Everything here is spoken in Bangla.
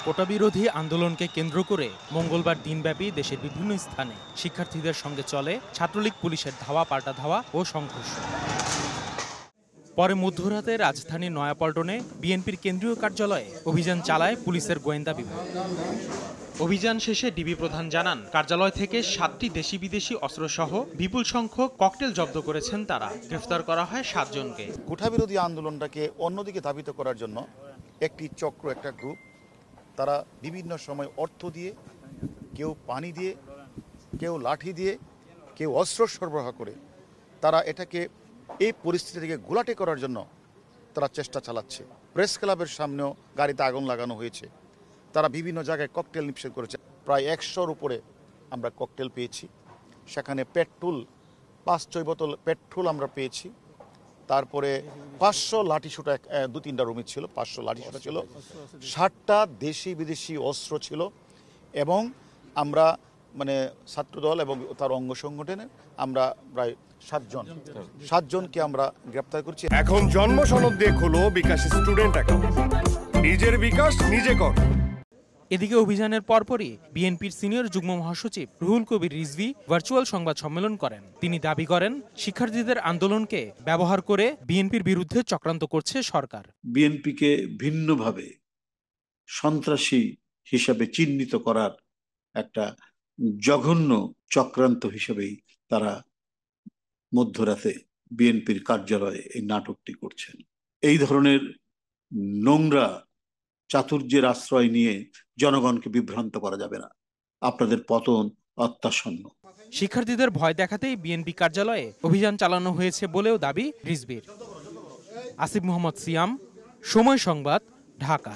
কোটা বিরোধী আন্দোলনকে কেন্দ্র করে মঙ্গলবার দিনব্যাপী দেশের বিভিন্ন স্থানে শিক্ষার্থীদের সঙ্গে চলে ছাত্রলীগ পুলিশের ধাওয়া পাল্টা ধাওয়া ও সংঘর্ষ। পরে মধ্যরাতে রাজধানীর নয়াপল্টনে বিএনপির কেন্দ্রীয় কার্যালয়ে অভিযান চালায় পুলিশের গোয়েন্দা বিভাগ। অভিযান শেষে ডিবি প্রধান জানান, কার্যালয় থেকে 7টি দেশি বিদেশি অস্ত্রসহ বিপুল সংখ্যক ককটেল জব্দ করেছেন তারা। গ্রেফতার করা হয় 7 জনকে। কোটা বিরোধী আন্দোলনটাকে অন্যদিকে ধাবিত করার জন্য একটি চক্র, একটা গ্রুপ, তারা বিভিন্ন সময় অর্থ দিয়ে, কেউ পানি দিয়ে, কেউ লাঠি দিয়ে, কেউ অস্ত্র সরবরাহ করে তারা এটাকে এই পরিস্থিতি থেকে ঘোলাটে করার জন্য তারা চেষ্টা চালাচ্ছে। প্রেস ক্লাবের সামনেও গাড়িতে আগুন লাগানো হয়েছে। তারা বিভিন্ন জায়গায় ককটেল নিক্ষেপ করেছে। প্রায় 100-র উপরে আমরা ককটেল পেয়েছি। সেখানে পেট্রোল 5-6 বোতল পেট্রোল আমরা পেয়েছি। তারপরে 500 লাঠিসোঁটা 2-3টা রুমে ছিল, 500 লাঠিসোঁটা ছিল, 60টা দেশি বিদেশি অস্ত্র ছিল। এবং আমরা ছাত্রদল এবং তার অঙ্গ সংগঠনে আমরা প্রায় 7 জনকে আমরা গ্রেপ্তার করছি। এখন জন্ম সনদ দিয়ে খোলো বিকাশ স্টুডেন্ট অ্যাকাউন্ট। নিজের বিকাশ নিজে কর। এদিকে অভিযানের পরপরই বিএনপির সিনিয়র যুগ্ম মহাসচিব রুহুল কবির রিজভী ভার্চুয়াল সংবাদ সম্মেলন করেন। তিনি দাবি করেন, শিক্ষার্থীদের আন্দোলনকে ব্যবহার করে বিএনপির বিরুদ্ধে চক্রান্ত করছে সরকার। বিএনপিকে ভিন্নভাবে সন্ত্রাসী হিসাবে চিহ্নিত করার একটা জঘন্য চক্রান্ত হিসেবেই তারা মধ্যরাতে বিএনপির কার্যালয়ে এই নাটকটি করছেন। এই ধরনের নোংরা চাতুর্যের আশ্রয় নিয়ে জনগণকে বিভ্রান্ত করা যাবে না। আপনাদের পতন অত্যাসন্ন। শিক্ষার্থীদের ভয় দেখাতেই বিএনপি কার্যালয়ে অভিযান চালানো হয়েছে বলেও দাবি রিজভীর। আসিফ মোহাম্মদ সিয়াম, সময় সংবাদ, ঢাকা।